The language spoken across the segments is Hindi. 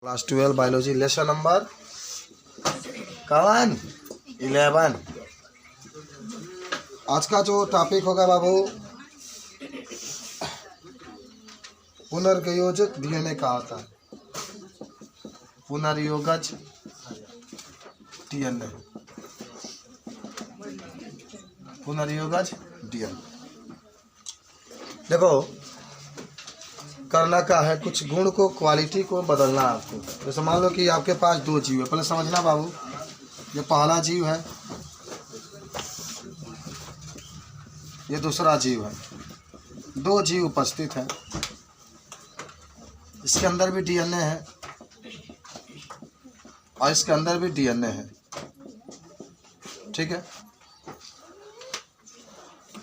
Class 12 biology lesson number 11। आज का जो टॉपिक होगा बाबू पुनर्योजक डीएनए का आता है। पुनर्योजक डीएनए, पुनर्योजक डीएनए। देखो करना क्या है, कुछ गुण को, क्वालिटी को बदलना है आपको। जैसे मान लो कि आपके पास दो जीव है, पहले समझना बाबू, ये पहला जीव है, ये दूसरा जीव है। दो जीव उपस्थित हैं, इसके अंदर भी डीएनए है और इसके अंदर भी डीएनए है, ठीक है।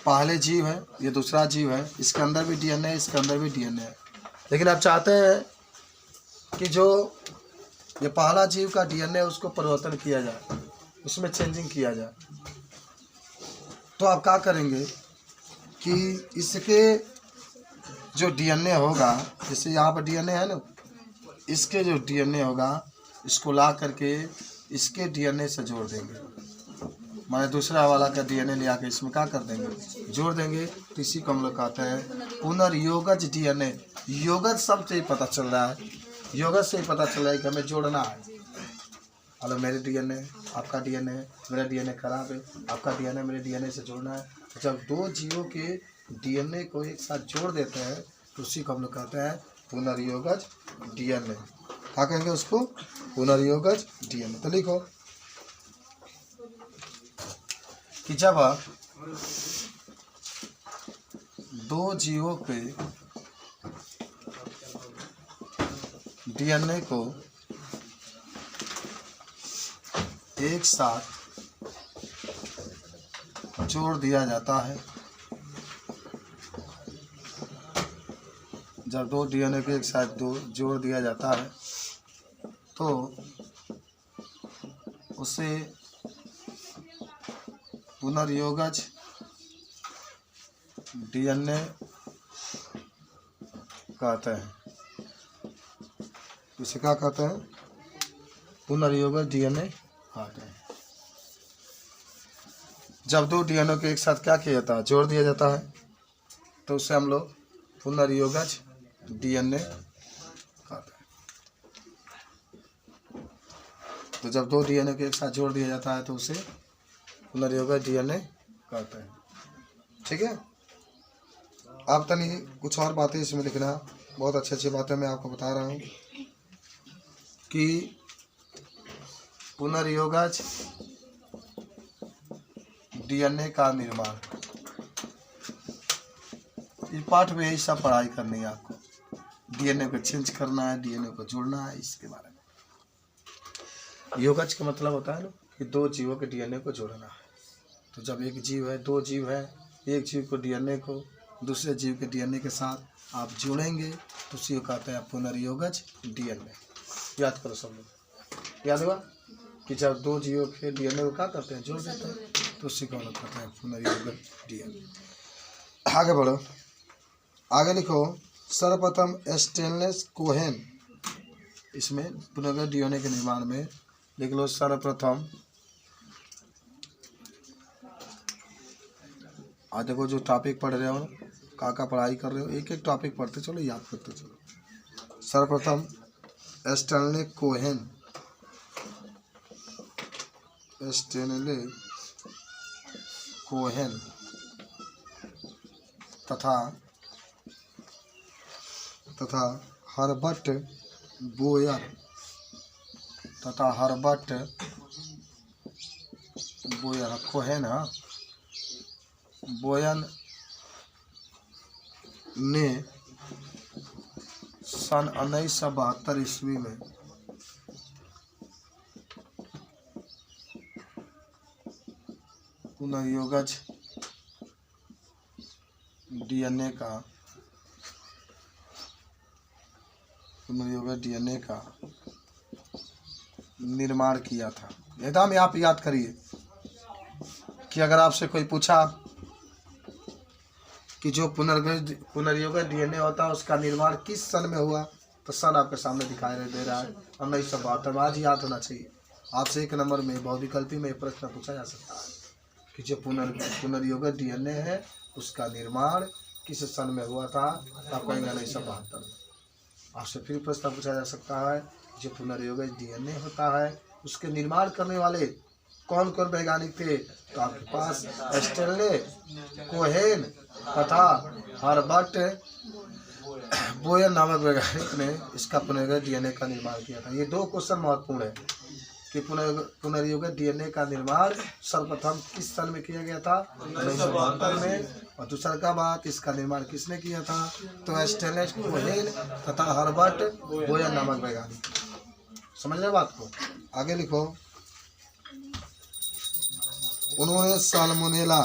पहले जीव है, ये दूसरा जीव है, इसके अंदर भी डीएनए है, इसके अंदर भी डीएनए है। लेकिन आप चाहते हैं कि जो ये पहला जीव का डीएनए उसको परिवर्तन किया जाए, उसमें चेंजिंग किया जाए। तो आप क्या करेंगे कि इसके जो डीएनए होगा, जैसे यहाँ पर डीएनए है ना, इसके जो डीएनए होगा इसको ला करके इसके डीएनए से जोड़ देंगे। माने दूसरा वाला का डीएनए ले आके इसमें क्या कर देंगे, जोड़ देंगे। तो इसी को हम लोग कहते हैं पुनर्योगज डीएनए। योगज शब्द से ही पता चल रहा है, योगज से ही पता चल रहा है कि हमें जोड़ना है। हेलो, मेरे डीएनए आपका डीएनए, मेरा डीएनए खराब है, आपका डीएनए मेरे डीएनए से जोड़ना है। तो जब दो जीवों के डीएनए को एक साथ जोड़ देते हैं तो उसी को हम लोग कहते हैं पुनर्योगज डीएनए। क्या कहेंगे उसको, पुनर्योगज डीएनए। तो लिखो कि जब दो जीवों के डीएनए को एक साथ जोड़ दिया जाता है, जब दो डीएनए को एक साथ जोड़ दिया जाता है तो उसे पुनर्योगज डीएनए कहते हैं। इसे क्या कहते हैं, पुनर्योगज डीएनए कहते हैं। जब दो डीएनए को एक साथ क्या किया जाता है, जोड़ दिया जाता है, तो उसे हम लोग पुनर्योगज डीएनए कहते हैं। तो जब दो डीएनए को एक साथ जोड़ दिया जाता है तो उसे पुनर्योगज डीएनए कहते हैं, ठीक है। आप तनी कुछ और बातें इसमें लिखना, बहुत अच्छी अच्छी बातें मैं आपको बता रहा हूँ कि पुनर्योगज डीएनए का निर्माण। इस पाठ में यही सब पढ़ाई करनी है आपको। डीएनए को चेंज करना है, डीएनए को जोड़ना है, इसके बारे में। योगज का मतलब होता है ना कि दो जीवों के डीएनए को जोड़ना है। तो जब एक जीव है, दो जीव है, एक जीव को डीएनए को दूसरे जीव के डीएनए के साथ आप जोड़ेंगे तो उसी को कहते हैं पुनर्योगज डीएनए। याद करो सब लोग, याद हुआ कि जब दो जीवों के डीएनए को क्या करते हैं, जोड़ देते हैं, तो उसी को हम लोग कहते हैं पुनर्योगज डीएनए। आगे बढ़ो, आगे लिखो। सर्वप्रथम स्टेनलेस कोहेन, इसमें पुनर्योगज डीएनए के निर्माण में लिख लो सर्वप्रथम। आज देखो जो टॉपिक पढ़ रहे हो, का पढ़ाई कर रहे हो, एक एक टॉपिक पढ़ते चलो, याद करते चलो। सर्वप्रथम स्टेनले कोहेन, स्टेनले कोहेन तथा हर्बर्ट बोयर कोहेन, हाँ, बोयन ने सन 1972 ईस्वी में पुनर्योगज डीएनए का निर्माण किया था। एकदम आप याद करिए कि अगर आपसे कोई पूछा कि जो पुनर्योगज डीएनए होता है उसका निर्माण किस सन में हुआ, तो सन आपके सामने दिखाई दे रहा है। 1972 आज याद होना चाहिए। आपसे 1 नंबर में बहुविकल्पी में प्रश्न पूछा जा सकता है कि जो पुनर्योगित डीएनए है उसका निर्माण किस सन में हुआ था, आप कहेंगे 1972 में। आपसे फिर प्रश्न पूछा जा सकता है जो पुनर्योगित डीएनए होता है उसके निर्माण करने वाले कौन कौन वैज्ञानिक थे, तो आपके पास स्टेनले, कोहेन तथा हर्बर्ट बोयर नामक वैज्ञानिक ने इसका पुनर्योगित डीएनए का निर्माण किया था। ये 2 क्वेश्चन महत्वपूर्ण है कि पुनर्योगित डीएनए का निर्माण सर्वप्रथम किस सन में किया गया था, 1972 में। और दूसरा का बात, इसका निर्माण किसने किया था, तो स्टेनले, कोहेन तथा हर्बर्ट बोयर नामक वैज्ञानिक। समझ रहे बात को, आगे लिखो। उन्होंने साल्मोनेला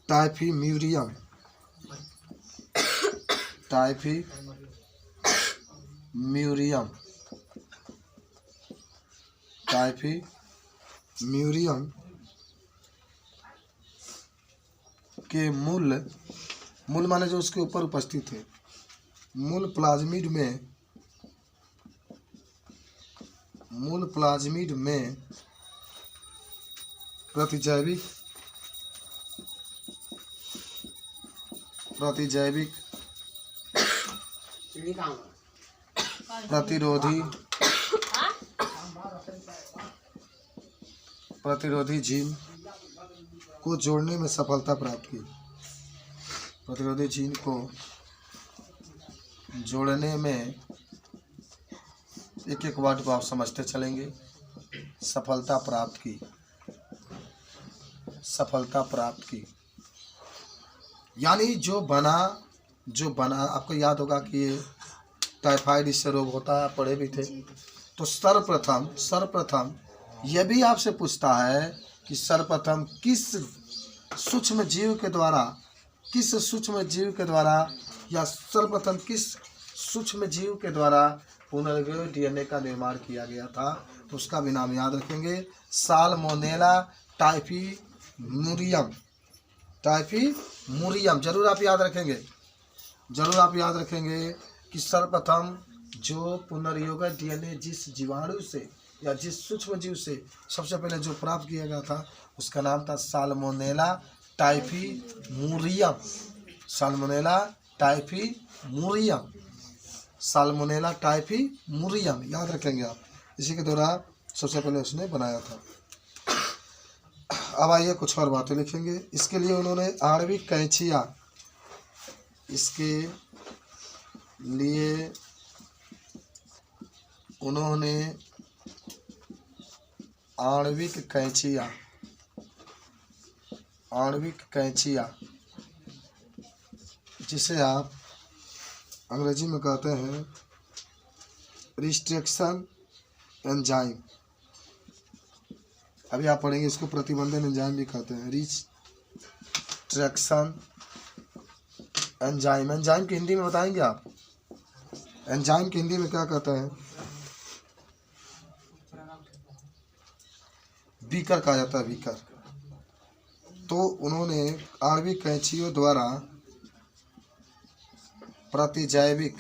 टाइफीम्यूरियम के मूल माने जो उसके ऊपर उपस्थित है, मूल प्लाज्मिड में प्रतिजैविक प्रतिरोधी जीन को जोड़ने में सफलता प्राप्त की। प्रतिरोधी जीन को जोड़ने में एक एक वर्ड को आप समझते चलेंगे। सफलता प्राप्त की यानी जो बना आपको याद होगा कि ये टाइफाइड इससे रोग होता है, पढ़े भी थे। तो सर्वप्रथम यह भी आपसे पूछता है कि सर्वप्रथम किस सूक्ष्म जीव के द्वारा या सर्वप्रथम किस सूक्ष्म जीव के द्वारा पुनर्योगित डीएनए का निर्माण किया गया था, तो उसका भी नाम याद रखेंगे, साल्मोनेला टाइफीम्यूरियम। जरूर आप याद रखेंगे कि सर्वप्रथम जो पुनर्योगित डीएनए जिस जीवाणु से या जिस सूक्ष्म जीव से सबसे पहले जो प्राप्त किया गया था उसका नाम था साल्मोनेला टाइफीम्यूरियम याद रखेंगे आप। इसी के द्वारा सबसे पहले उसने बनाया था। अब आइए कुछ और बातें लिखेंगे। इसके लिए उन्होंने आणविक कैंचिया जिसे आप अंग्रेजी में कहते हैं रिस्ट्रिक्शन एंजाइम, अभी आप पढ़ेंगे इसको प्रतिबंधन एंजाइम भी कहते हैं। रिस्ट्रिक्शन एंजाइम की हिंदी में बताएंगे आप, एंजाइम की हिंदी में क्या कहते हैं, बीकर कहा जाता है, बीकर। तो उन्होंने आणविक कैंचियों द्वारा प्रतिजैविक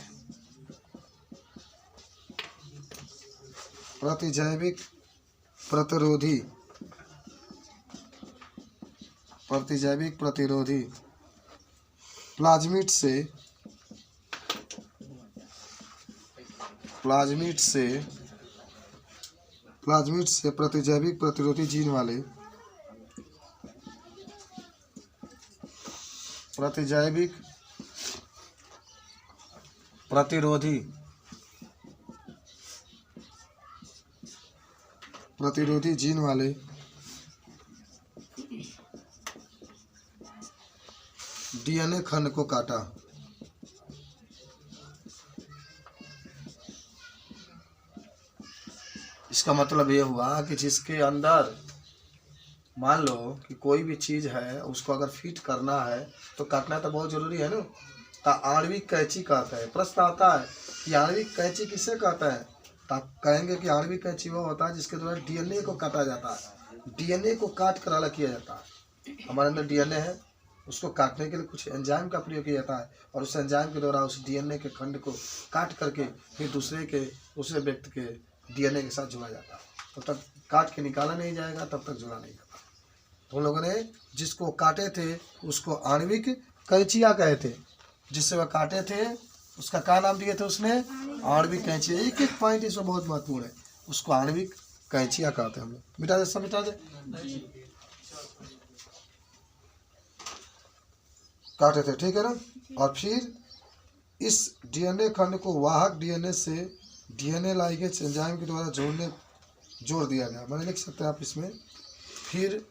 प्रतिरोधी प्लाज्मिड से प्रतिजैविक प्रतिरोधी जीन वाले प्रतिजैविक प्रतिरोधी जीन वाले डीएनए खंड को काटा। इसका मतलब ये हुआ कि जिसके अंदर मान लो कि कोई भी चीज़ है उसको अगर फिट करना है तो काटना तो बहुत ज़रूरी है ना, तो आणविक कैंची कहता है। प्रश्न आता है कि आणविक कैंची किसे कहता है, तो आप कहेंगे कि आणविक कैंची वो होता है जिसके द्वारा डीएनए को काटा जाता है। डीएनए को काट कर अलग किया जाता है। हमारे अंदर डीएनए है, उसको काटने के लिए कुछ एंजाइम का प्रयोग किया जाता है और उस एंजाइम के द्वारा उस डीएनए के खंड को काट करके फिर दूसरे व्यक्ति के डीएनए के साथ जोड़ा जाता है। तब तक काट के निकाला नहीं जाएगा, तब तक जोड़ा नहीं जाता। तो उन लोगों ने जिसको काटे थे उसको आणविक कैंचिया कहे थे। जिससे वह काटे थे उसका क्या नाम दिए थे उसने? आणविक कैंचिया। एक एक पॉइंट इसमें बहुत महत्वपूर्ण है। उसको आणविक कैंचिया कहते हैं हम लोग। मिटा दे, सब मिटा दे। काटे थे, ठीक है ना। और फिर इस डीएनए खंड को वाहक डीएनए से डीएनए लाइगेज एंजाइम के द्वारा जोड़ दिया गया। मैंने लिख सकते हैं आप इसमें। फिर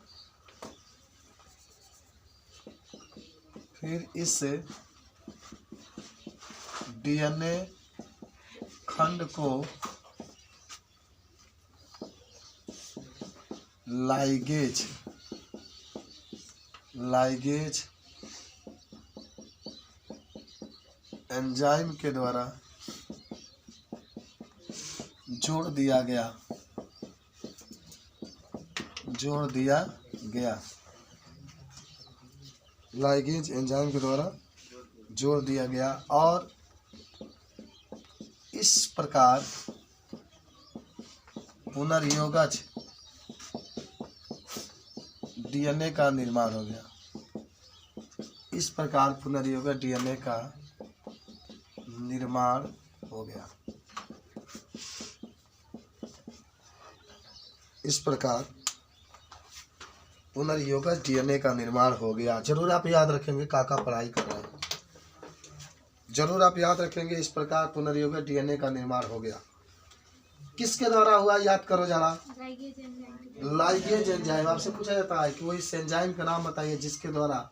इस डीएनए खंड को लाइगेज एंजाइम के द्वारा जोड़ दिया गया। लाइगेज एंजाइम के द्वारा जोड़ दिया गया और इस प्रकार पुनर्योगज डीएनए का निर्माण हो गया। इस प्रकार पुनर्योगज डीएनए का निर्माण हो गया। इस प्रकार पुनर्योगज डीएनए का निर्माण हो गया। जरूर आप याद रखेंगे, काका पढ़ाई कर रहे हैं, जरूर आप याद रखेंगे। इस प्रकार पुनर्योगज डीएनए का निर्माण हो गया। किसके द्वारा हुआ, याद करो जरा। Ligase enzyme. आपसे पूछा जाता है कि वो इस एंजाइम का नाम बताइए जिसके द्वारा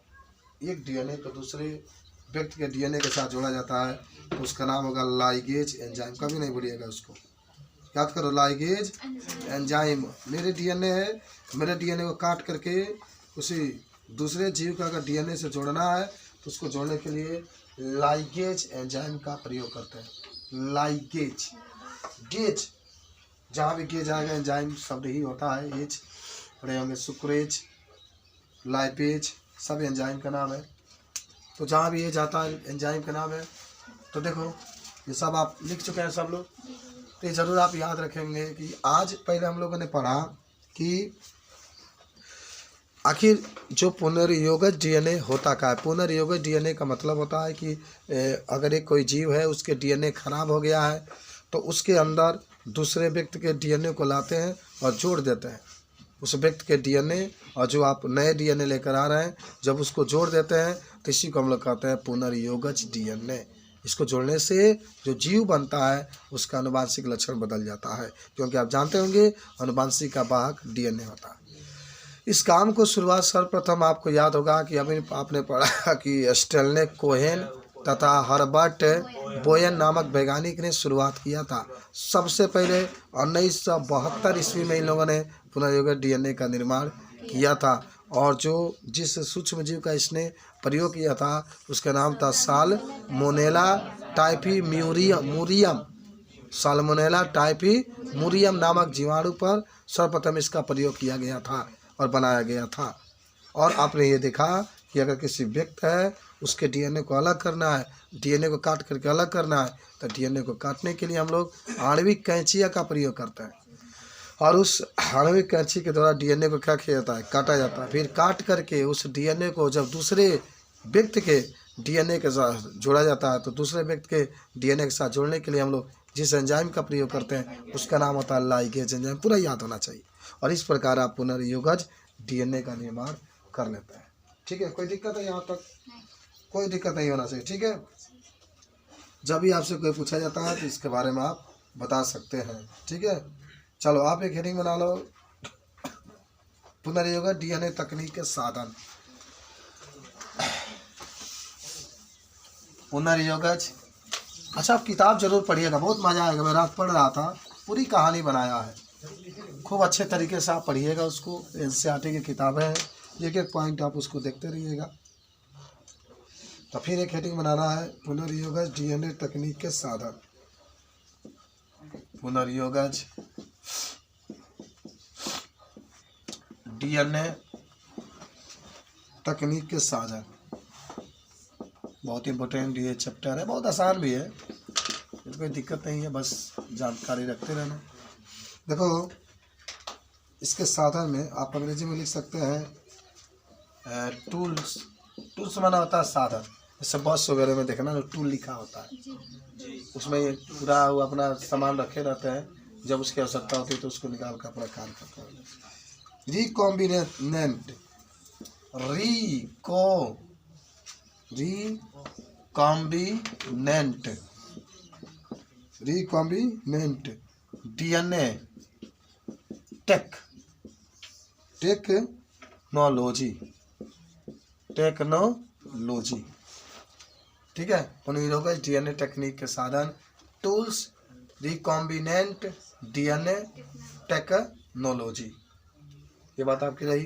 एक डीएनए को दूसरे व्यक्ति के डीएनए के साथ जोड़ा जाता है, तो उसका नाम होगा लाइगेज एंजाइम। कभी नहीं भूलिएगा उसको, याद करो। Ligase enzyme. मेरे डीएनए है, मेरे डीएनए को काट करके उसी दूसरे जीव का अगर डीएनए से जोड़ना है तो उसको जोड़ने के लिए लाइगेज एंजाइम का प्रयोग करते हैं। लाइगेज, गेज, जहाँ भी गेज आएगा एंजाइम शब्द ही होता है। एज पढ़े होंगे, सुक्रेज, लाइपेज, सब एंजाइम का नाम है। तो जहाँ भी एज आता है एंजाइम का नाम है। तो देखो ये सब आप लिख चुके हैं सब लोग, तो ये जरूर आप याद रखेंगे कि आज पहले हम लोगों ने पढ़ा कि आखिर जो पुनर्योगज डीएनए होता क्या है। पुनर्योगज डीएनए का मतलब होता है कि अगर एक कोई जीव है उसके डीएनए खराब हो गया है तो उसके अंदर दूसरे व्यक्ति के डीएनए को लाते हैं और जोड़ देते हैं। उस व्यक्ति के डीएनए और जो आप नए डीएनए लेकर आ रहे हैं, जब उसको जोड़ देते हैं तो इसी को हम लोग कहते हैं पुनर्योगज डीएनए। इसको जोड़ने से जो जीव बनता है उसका आनुवांशिक लक्षण बदल जाता है, क्योंकि आप जानते होंगे आनुवांशिक का वाहक डीएनए होता है। इस काम को शुरुआत सर्वप्रथम आपको याद होगा कि अभी आपने पढ़ा कि स्टेनले कोहेन तथा हर्बर्ट बोयन नामक वैज्ञानिक ने शुरुआत किया था। सबसे पहले 1972 ईस्वी में इन लोगों ने पुनर्योगज डीएनए का निर्माण किया था और जो जिस सूक्ष्म जीव का इसने प्रयोग किया था उसका नाम था साल्मोनेला टाइफीमुरियम। साल्मोनेला टाइफीमुरियम नामक जीवाणु पर सर्वप्रथम इसका प्रयोग किया गया था और बनाया गया था। और आपने ये देखा कि अगर किसी व्यक्ति है उसके डीएनए को अलग करना है, डीएनए को काट करके अलग करना है, तो डीएनए को काटने के लिए हम लोग आणविक कैंचिया का प्रयोग करते हैं और उस आणविक कैंची के द्वारा डीएनए को क्या किया जाता है, काटा जाता है। फिर काट करके उस डीएनए को जब दूसरे व्यक्ति के डीएनए के साथ जोड़ा जाता है तो दूसरे व्यक्ति के डीएनए के साथ जोड़ने के लिए हम लोग जिस एंजाइम का प्रयोग करते हैं उसका नाम होता है लाइगेज एंजाइम। पूरा याद होना चाहिए। और इस प्रकार आप पुनर्योगज डीएनए का निर्माण कर लेते हैं। ठीक है, कोई दिक्कत है? यहाँ तक कोई दिक्कत नहीं होना चाहिए। ठीक है, जब भी आपसे कोई पूछा जाता है तो इसके बारे में आप बता सकते हैं। ठीक है, चलो आप एक हेडिंग बना लो, पुनर्योगज डीएनए तकनीक के साधन। पुनर्योगज, अच्छा आप किताब जरूर पढ़िएगा, बहुत मजा आएगा। मैं रात पढ़ रहा था, पूरी कहानी बनाया है, खूब अच्छे तरीके से आप पढ़िएगा उसको। एनसीईआरटी की किताबें हैं, एक एक पॉइंट आप उसको देखते रहिएगा। तो फिर एक हेडिंग बनाना है, पुनर्योगज डीएनए तकनीक के साधन। पुनर्योगज डीएनए तकनीक के साधन। बहुत इम्पोर्टेंट ये चैप्टर है, बहुत आसान भी है, कोई दिक्कत नहीं है, बस जानकारी रखते रहना। देखो इसके साधन में आप अंग्रेजी में लिख सकते हैं टूल्स। टूल्स माना होता है साधन। जैसे बस वगैरह में देखना टूल लिखा होता है, उसमें ये पूरा वो अपना सामान रखे रहते हैं, जब उसकी आवश्यकता होती है तो उसको निकाल कर अपना काम करते हैं। रिकॉम्बिनेंट रिकॉम्बिनेंट डीएनए टेक्नोलॉजी, ठीक है। पुनर्योगज डीएनए तकनीक के साधन, टूल्स, रिकॉम्बिनेंट डीएनए टेक्नोलॉजी, ये बात आपकी रही।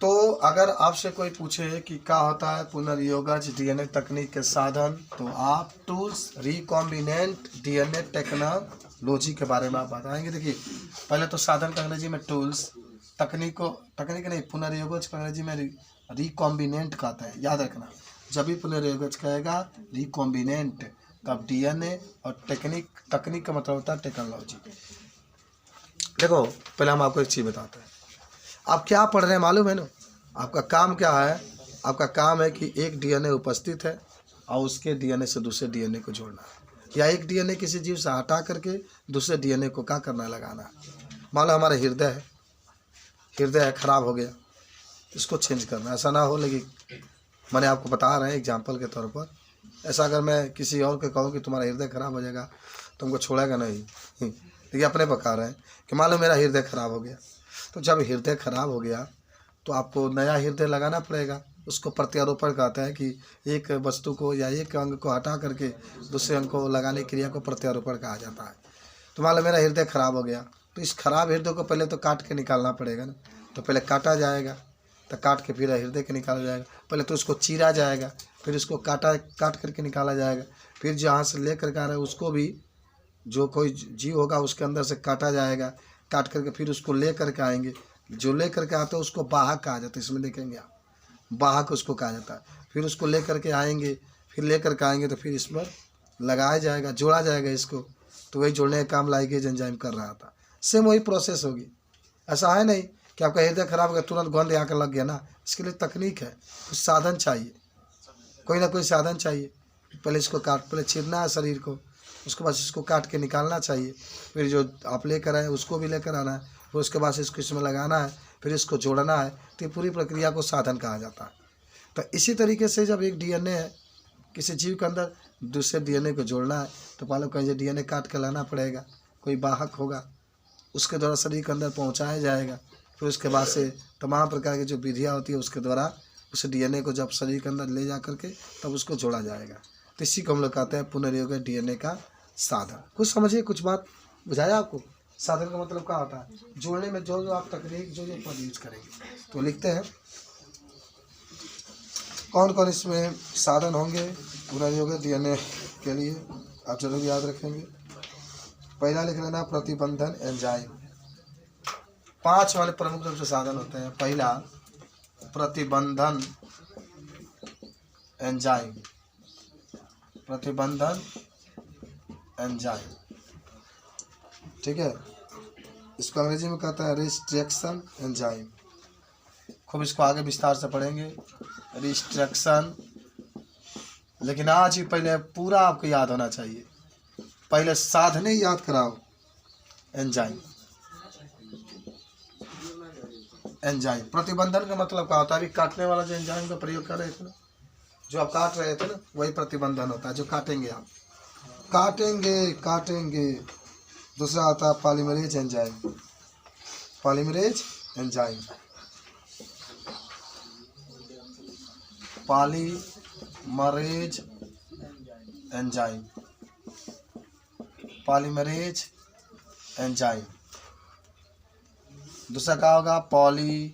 तो अगर आपसे कोई पूछे कि क्या होता है पुनर्योगज डीएनए तकनीक के साधन, तो आप टूल्स, रिकॉम्बिनेंट डीएनए टेक्नोलॉजी के बारे में आप बताएंगे। देखिए पहले तो साधन का अंग्रेजी में टूल्स, तकनीक नहीं, पुनर्योगज का अंग्रेजी में रिकॉम्बिनेंट कहता है, याद रखना। जब भी पुनर्योगज कहेगा रिकॉम्बिनेंट, तब डीएनए और तकनीक का मतलब होता है टेक्नोलॉजी। देखो पहले हम आपको एक चीज़ बताते हैं, आप क्या पढ़ रहे हैं मालूम है ना? आपका काम क्या है? आपका काम है कि एक डीएनए उपस्थित है और उसके डीएनए से दूसरे डीएनए को जोड़ना है, या एक डीएनए किसी जीव से हटा करके दूसरे डीएनए को क्या करना है, लगाना है। मान लो हमारा हृदय है, खराब हो गया, इसको चेंज करना। ऐसा ना हो, लेकिन मैंने आपको बता रहे हैं एग्जाम्पल के तौर पर, ऐसा अगर मैं किसी और को कहूँ कि तुम्हारा हृदय खराब हो जाएगा, तुमको छोड़ेगा नहीं। देखिए अपने बता रहे हैं कि मान लो मेरा हृदय खराब हो गया, तो जब हृदय खराब हो गया तो आपको नया हृदय लगाना पड़ेगा। उसको प्रत्यारोपण कहते हैं कि एक वस्तु को या एक अंग को हटा करके दूसरे अंग को लगाने की क्रिया को प्रत्यारोपण कहा जाता है। तो मान लो मेरा हृदय खराब हो गया, तो इस खराब हृदय को पहले तो काट के निकालना पड़ेगा ना। तो पहले काटा जाएगा, तो काट के फिर हृदय के निकाला जाएगा। पहले तो उसको चीरा जाएगा, फिर उसको काट करके निकाला जाएगा। फिर जहाँ से ले करके आ रहा है उसको भी, जो कोई जीव होगा उसके अंदर से काटा जाएगा, काट करके फिर उसको ले करके आएंगे। जो ले करके आते हैं उसको वाहक कहा जाता है, इसमें देखेंगे आप, वाहक उसको कहा जाता है। फिर उसको ले करके आएंगे, फिर ले करके आएंगे तो फिर इस पर लगाया जाएगा, जोड़ा जाएगा इसको। तो वही जोड़ने का काम लाइगेज एंजाइम कर रहा था। सेम वही प्रोसेस होगी। ऐसा है नहीं कि आपका हृदय खराब हो गया तुरंत गंध आकर लग गया ना। इसके लिए तकनीक है, कुछ साधन चाहिए, कोई ना कोई साधन चाहिए। पहले इसको पहले चीरना है शरीर को, उसके बाद इसको काट के निकालना चाहिए। फिर जो आप लेकर आए उसको भी लेकर आना है, फिर उसके बाद इसको इसमें लगाना है, फिर इसको जोड़ना है। तो ये पूरी प्रक्रिया को साधन कहा जाता है। तो इसी तरीके से जब एक डीएनए है किसी जीव के अंदर, दूसरे डीएनए को जोड़ना है, तो पहले कहीं डीएनए काट के लाना पड़ेगा, कोई वाहक होगा, उसके द्वारा शरीर के अंदर पहुँचाया जाएगा। फिर उसके बाद से तमाम प्रकार की जो विधियाँ होती है उसके द्वारा उस डीएनए को जब शरीर के अंदर ले जा करके तब उसको जोड़ा जाएगा। तो इसी को हम लोग कहते हैं पुनर्योगज डीएनए का साधन। कुछ समझिए, कुछ बात बुझाया आपको? साधन का मतलब क्या होता है? जोड़ने में जो आप तकनीक जो पद यूज करेंगे। तो लिखते हैं कौन कौन इसमें साधन होंगे पुनर्योगज डीएनए के लिए, आप जरूर याद रखेंगे। पहला लिख लेना प्रतिबंधन एंजाइम। 5 वाले प्रमुख रूप से साधन होते हैं। पहला प्रतिबंधन एंजाइम, प्रतिबंधन एंजाइम, ठीक है। इसको अंग्रेजी में कहता है रिस्ट्रिक्शन एंजाइम। खूब इसको आगे विस्तार से पढ़ेंगे, रिस्ट्रिक्शन। लेकिन आज ही पहले पूरा आपको याद होना चाहिए। पहले साधने याद कराओ। एंजाइम, एंजाइम प्रतिबंधन का मतलब क्या होता है? अभी काटने वाला जो एंजाइम का प्रयोग कर रहे थे ना, जो आप काट रहे थे ना, वही प्रतिबंधन होता है, जो काटेंगे आप, काटेंगे। दूसरा आता है polymerase enzyme, polymerase enzyme, polymerase enzyme, polymerase enzyme. दूसरा क्या होगा? Polymerase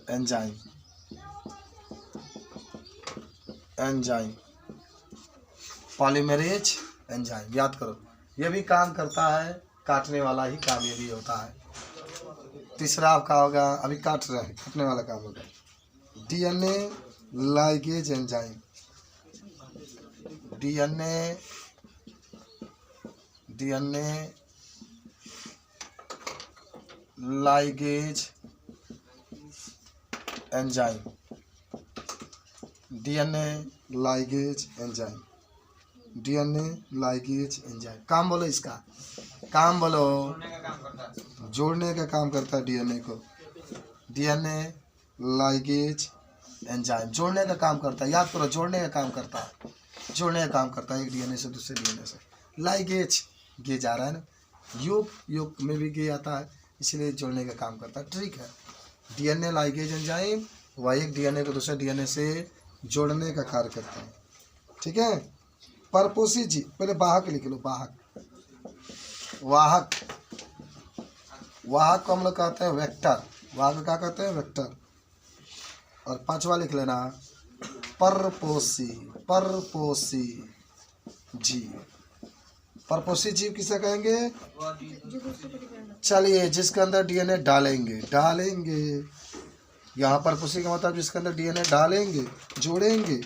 enzyme, enzyme. Polymerase enzyme. याद करो, ये भी काम करता है, काटने वाला ही काम ये भी होता है। तीसरा आपका होगा, अभी काट रहा है, काटने वाला काम होगा DNA ligase enzyme. DNA ligase enzyme. DNA ligase enzyme. DNA ligase enzyme. काम बोलो इसका, काम बोलो। जोड़ने का काम करता है डीएनए को। डीएनए लाइगेज एंजाइम जोड़ने का काम करता है। याद करो, जोड़ने का काम करता है, जोड़ने का काम करता है एक डीएनए से दूसरे डीएनए से। लाइगेज, गे जा रहा है ना, योग में भी गे आता है, इसलिए जोड़ने का काम करता है। ठीक है, डीएनए लाइगेज एंजाइम वह एक डीएनए को दूसरे डीएनए से जोड़ने का कार्य करता है। ठीक है, परपोषी जीव, पहले वाहक लिख लो, वाहक। वाहक को हम लोग कहते हैं वेक्टर। वाहक क्या कहते हैं? वेक्टर। और पांचवा लिख लेना परपोषी जीव। परपोषी जीव किसे कहेंगे? चलिए, जिसके अंदर डीएनए डालेंगे। यहाँ परपोषी का मतलब जिसके अंदर डीएनए डालेंगे, जोड़ेंगे,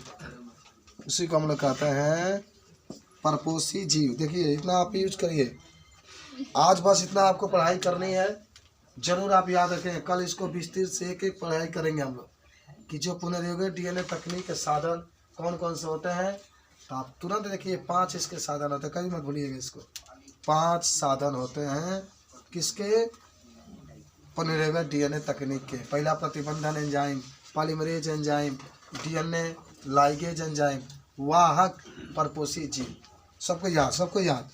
उसी को हम लोग कहते हैं परपोषी जीव। देखिए, इतना आप यूज करिए। आज बस इतना आपको पढ़ाई करनी है, जरूर आप याद रखें। कल इसको विस्तार से एक पढ़ाई करेंगे हम लोग कि जो पुनर्योगी डीएनए तकनीक के साधन कौन कौन से होते हैं। तो आप तुरंत देखिए, 5 इसके साधन होते हैं, कभी मत भूलिएगा इसको। 5 साधन होते हैं किसके? पुनर्योगी डीएनए तकनीक के। पहला प्रतिबंधन enzyme, polymerase enzyme, DNA ligase enzyme, वाहक, परपोषी जीव। सबको याद।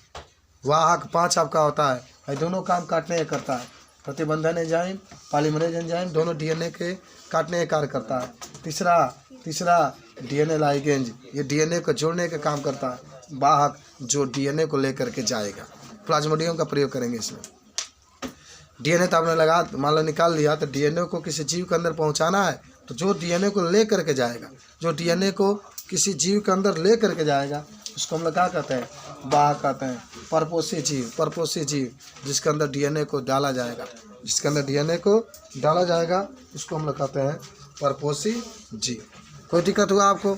वाहक 5 आपका होता है, ये दोनों काम काटने का करता है। प्रतिबंधन एंजाइम, पॉलीमरेज एंजाइम, दोनों डीएनए के काटने का कार्य करता है। तीसरा डीएनए लाइगेज, ये डीएनए को जोड़ने का काम करता है। वाहक, जो डीएनए को लेकर के जाएगा। प्लाज्मोडियम का प्रयोग करेंगे इसमें। डीएनए तो आपने लगा, मान लो निकाल लिया, तो डीएनए को किसी जीव के अंदर पहुंचाना है, तो जो डीएनए को ले करके जाएगा, जो डीएनए को किसी जीव के अंदर ले करके जाएगा, उसको हम लोग क्या कहते हैं? वाहक कहते हैं। परपोषी जीव जिसके अंदर डीएनए को डाला जाएगा, उसको हम लोग कहते हैं परपोषी जीव। कोई दिक्कत हुआ आपको?